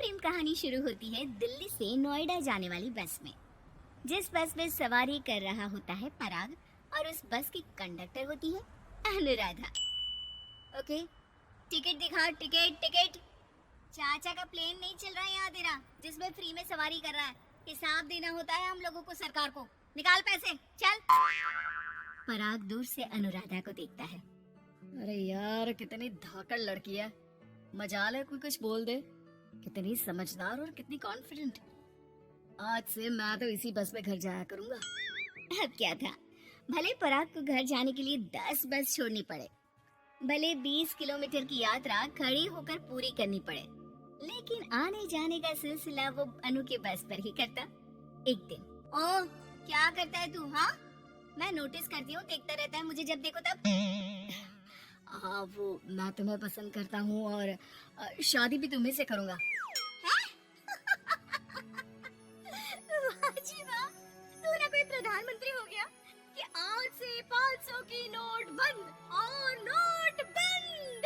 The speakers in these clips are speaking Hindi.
प्रेम कहानी शुरू होती है दिल्ली से नोएडा जाने वाली बस में। जिस बस में सवारी कर रहा होता है पराग और उस बस की कंडक्टर होती है अनुराधा। ओके, टिकट दिखा, टिकट टिकट। चाचा का प्लेन नहीं चल रहा है यहाँ तेरा, जिसमें फ्री में सवारी कर रहा है। हिसाब देना होता है हम लोगों को सरकार को। निकाल पैसे, चल। पराग दूर से अनुराधा को देखता है। अरे यार, कितनी धाकड़ लड़की है। मजाल है कोई कुछ बोल दे। कितनी समझदार और कितनी कॉन्फिडेंट। आज से मैं तो इसी बस में घर जाया करूंगा। अब क्या था, भले पराग को घर जाने के लिए 10 बस छोड़नी पड़े, भले 20 किलोमीटर की यात्रा खड़ी होकर पूरी करनी पड़े, लेकिन आने जाने का सिलसिला वो अनु के बस पर ही करता। एक दिन, ओ क्या करता है तू? हाँ, मैं नोटिस करती हूँ, देखता रहता है मुझे जब देखो तब। हाँ, वो मैं तुम्हें पसंद करता हूँ और शादी भी तुम्हीं से करूंगा। वाह जी वाह, तू ना कोई प्रधानमंत्री हो गया कि आज से 500 की नोट बंद और नोट बंद।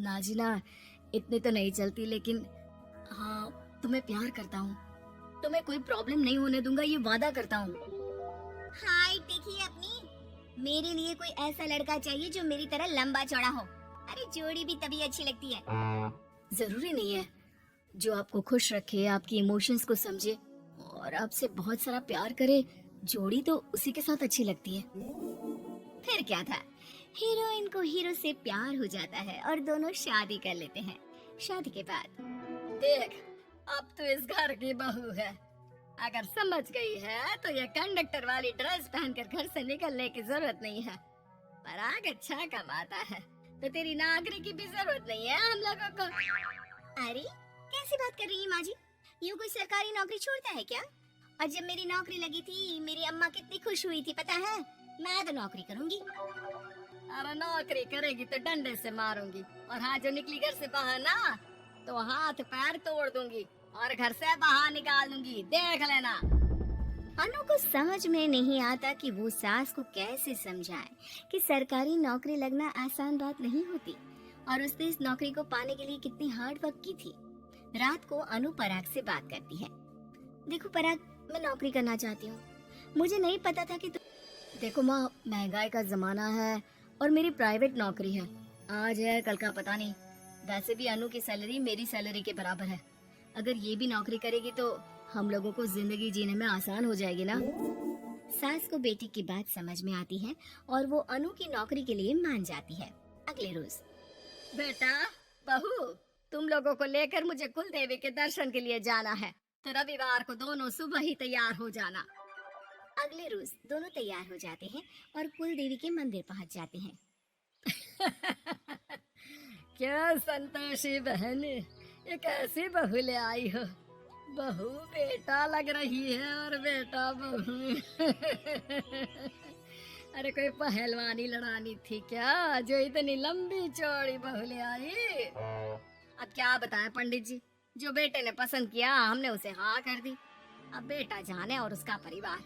नाजिना, इतनी तो नहीं चलती, लेकिन हाँ, तुम्हें प्यार करता हूँ। तुम्हें कोई प्रॉब्लम नहीं होने दूंगा, ये वादा करता हूँ। हाइट देखिए अपनी। मेरे लिए कोई ऐसा लड़का चाहिए जो मेरी तरह लंबा चौड़ा हो। अरे जोड़ी भी तभी अच्छी लगती है। जरूरी नहीं है, जो आपको खुश रखे, आपकी इमोशंस को समझे और आपसे बहुत सारा प्यार करे, जोड़ी तो उसी के साथ अच्छी लगती है। फिर क्या था, हीरोइन को हीरो से प्यार हो जाता है और दोनों शादी कर लेते हैं। शादी के बाद देख, अब तो इस घर की बहू है। अगर समझ गई है तो ये कंडक्टर वाली ड्रेस पहनकर घर से निकलने की जरूरत नहीं है। पराग अच्छा कमाता है तो तेरी नौकरी की भी जरूरत नहीं है हम लोगों को। अरे कैसी बात कर रही है माँ जी? यूँ कोई सरकारी नौकरी छोड़ता है क्या? और जब मेरी नौकरी लगी थी, मेरी अम्मा कितनी खुश हुई थी पता है? मैं तो नौकरी करूंगी। अरे नौकरी करेगी तो डंडे से मारूंगी, और हाँ, जो निकली घर से बाहर ना तो हाथ पैर तोड़ दूंगी और घर से बाहर निकाल दूंगी, देख लेना। अनु को समझ में नहीं आता कि वो सास को कैसे समझाए कि सरकारी नौकरी लगना आसान बात नहीं होती और उसने इस नौकरी को पाने के लिए कितनी हार्ड वर्क की थी। रात को अनु पराग से बात करती है। देखो पराग, मैं नौकरी करना चाहती हूँ। मुझे नहीं पता था कि देखो माँ, महंगाई का जमाना है और मेरी प्राइवेट नौकरी है। आज है कल का पता नहीं। वैसे भी अनु की सैलरी मेरी सैलरी के बराबर है। अगर ये भी नौकरी करेगी तो हम लोगों को जिंदगी जीने में आसान हो जाएगी ना। सास को बेटी की बात समझ में आती है और वो अनु की नौकरी के लिए मान जाती है। अगले रोज, बेटा, बहू, तुम लोगों को लेकर मुझे कुल देवी के दर्शन के लिए जाना है, तो रविवार को दोनों सुबह ही तैयार हो जाना। अगले रोज दोनों तैयार हो जाते हैं और कुल देवी के मंदिर पहुंच जाते हैं। क्या संतोषी बहन, एक ऐसी बहू ले आई हो। बहू बेटा लग रही है और बेटा बहू। अरे कोई पहलवानी लड़ानी थी क्या, जो इतनी लंबी चौड़ी बहू ले आई? अब क्या बताएं पंडित जी, जो बेटे ने पसंद किया हमने उसे हाँ कर दी। अब बेटा जाने और उसका परिवार,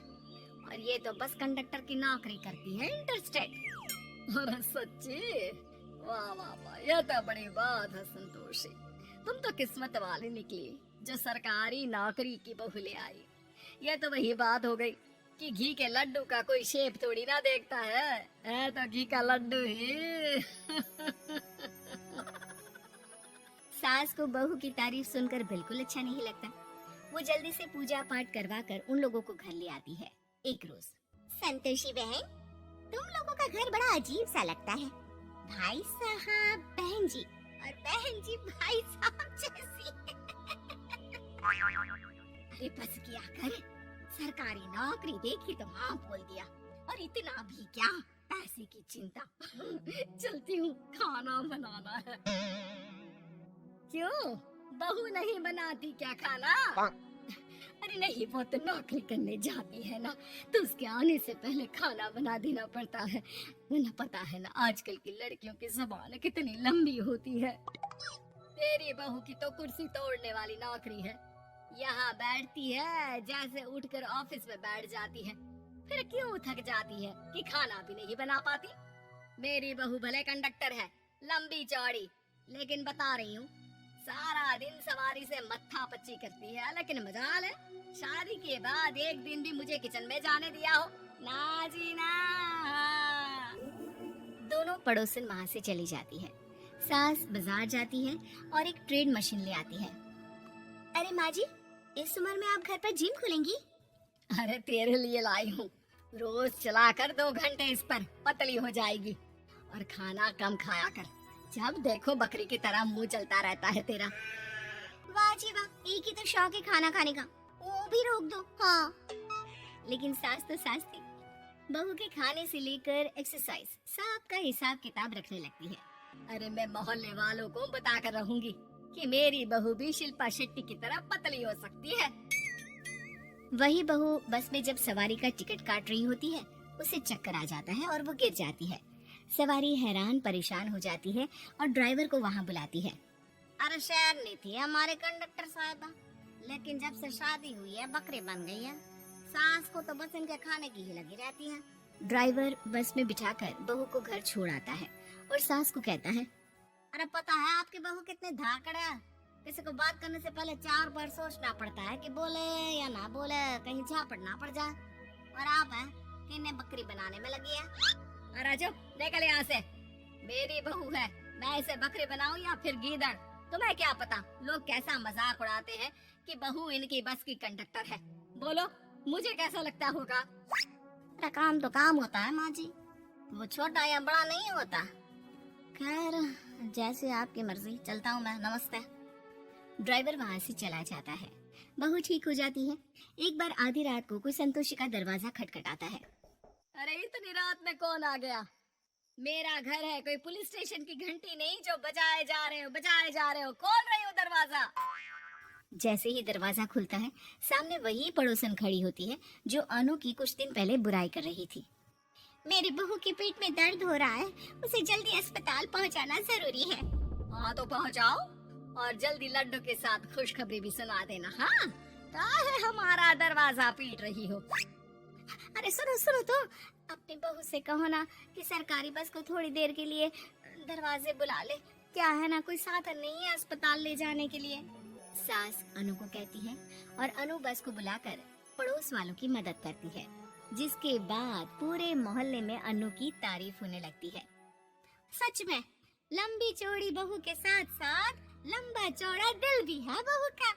और ये तो बस कंडक्टर की नौकरी करती है इंटरस्टेट। अरे सच्ची? वाह वाह वाह, यह तो बड़ी बात है संतोषी। तुम तो किस्मत वाली निकली जो सरकारी नौकरी की बहू ले आई। यह तो वही बात हो गई कि घी के लड्डू का कोई शेप थोड़ी ना देखता है तो घी का लड्डू ही। सास को बहू की तारीफ सुनकर बिल्कुल अच्छा नहीं लगता। वो जल्दी से पूजा पाठ करवा कर उन लोगों को घर ले आती है। एक रोज, संतोषी बहन, तुम लोगों का घर बड़ा अजीब सा लगता है। भाई साहब बहन जी और बहन जी भाई साहब जैसी। अरे बस किया कर, सरकारी नौकरी देखी तो हाँ बोल दिया, और इतना भी क्या, पैसे की चिंता। चलती हूँ, खाना बनाना है। क्यों, बहू नहीं बनाती क्या खाना? अरे नहीं, वो तो नौकरी करने जाती है ना, तो उसके आने से पहले खाना बना देना पड़ता है। वरना पता है ना, आजकल की लड़कियों की ज़बान कितनी लंबी होती है। तेरी बहू की तो कुर्सी तोड़ने वाली नौकरी है। यहाँ बैठती है जैसे उठकर ऑफिस में बैठ जाती है, फिर क्यों थक जाती है कि खाना भी नहीं बना पाती। मेरी बहू भले कंडक्टर है, लंबी चौड़ी, लेकिन बता रही हूँ, सारा दिन सवारी से मत्था पच्ची करती है, लेकिन मजाल है शादी के बाद एक दिन भी मुझे किचन में जाने दिया हो ना जी ना। दोनों पड़ोसन वहां से चली जाती है। सास बाजार जाती है और एक ट्रेड मशीन ले आती है। अरे माँ जी, इस उम्र में आप घर पर जिम खोलेंगी? अरे तेरे लिए लाई हूँ, रोज चलाकर 2 घंटे इस पर, पतली हो जाएगी। और खाना कम खाया कर, जब देखो बकरी की तरह मुंह चलता रहता है तेरा। वाह जी वाह, एक ही तो शौक है खाना खाने का, वो भी रोक दो। हाँ, लेकिन सास तो सास थी, बहू के खाने से लेकर एक्सरसाइज सब का हिसाब किताब रखने लगती है। अरे मैं मोहल्ले वालों को बताकर रहूंगी कि मेरी बहू भी शिल्पा शेट्टी की तरह पतली हो सकती है। वही बहू बस में जब सवारी का टिकट काट रही होती है, उसे चक्कर आ जाता है और वो गिर जाती है। सवारी हैरान परेशान हो जाती है और ड्राइवर को वहाँ बुलाती है। अरे शहर नहीं थी हमारे कंडक्टर साहबा, लेकिन जब से शादी हुई है बकरी बन गई है। सास को तो बस इनके खाने की ही लगी रहती है। ड्राइवर बस में बिठाकर बहू को घर छोड़ आता है और सास को कहता है, अरे पता है आपकी बहू कितने धाकड़ है, किसी को बात करने से पहले 4 बार सोचना पड़ता है कि बोले या ना बोले, कहीं झापड़ ना पड़ जाए। और आप है कि इन्हें बकरी बनाने में लगी है। अरे जो निकल यहाँ से, मेरी बहू है, मैं इसे बकरी बनाऊं या फिर गीदड़, तुम्हें क्या पता लोग कैसा मजाक उड़ाते हैं कि बहू इनकी बस की कंडक्टर है। बोलो मुझे कैसा लगता होगा? अरे काम तो काम होता है माँ जी, वो छोटा या बड़ा नहीं होता। खैर जैसे आपकी मर्जी, चलता हूँ मैं, नमस्ते। ड्राइवर वहाँ से चला जाता है। बहू ठीक हो जाती है। एक बार आधी रात को कोई संतोषी का दरवाजा खटखटाता है। अरे इतनी रात में कौन आ गया? मेरा घर है, कोई पुलिस स्टेशन की घंटी नहीं जो बजाए जा रहे हो। खोल रही हो दरवाजा। जैसे ही दरवाजा खुलता है, सामने वही पड़ोसन खड़ी होती है जो अनु की कुछ दिन पहले बुराई कर रही थी। मेरी बहू के पेट में दर्द हो रहा है, उसे जल्दी अस्पताल पहुंचाना जरूरी है। हाँ तो पहुंचाओ, और जल्दी लड्डू के साथ खुशखबरी भी सुना देना। हाँ, काहे हमारा दरवाजा पीट रही हो? अरे सुनो तो, अपनी बहू से कहो ना कि सरकारी बस को थोड़ी देर के लिए दरवाजे बुला ले। क्या है ना, कोई साधन नहीं है अस्पताल ले जाने के लिए। सास अनु को कहती है और अनु बस को बुलाकर पड़ोस वालों की मदद करती है, जिसके बाद पूरे मोहल्ले में अनु की तारीफ होने लगती है। सच में लंबी चौड़ी बहू के साथ साथ लंबा चौड़ा दिल भी है बहू का।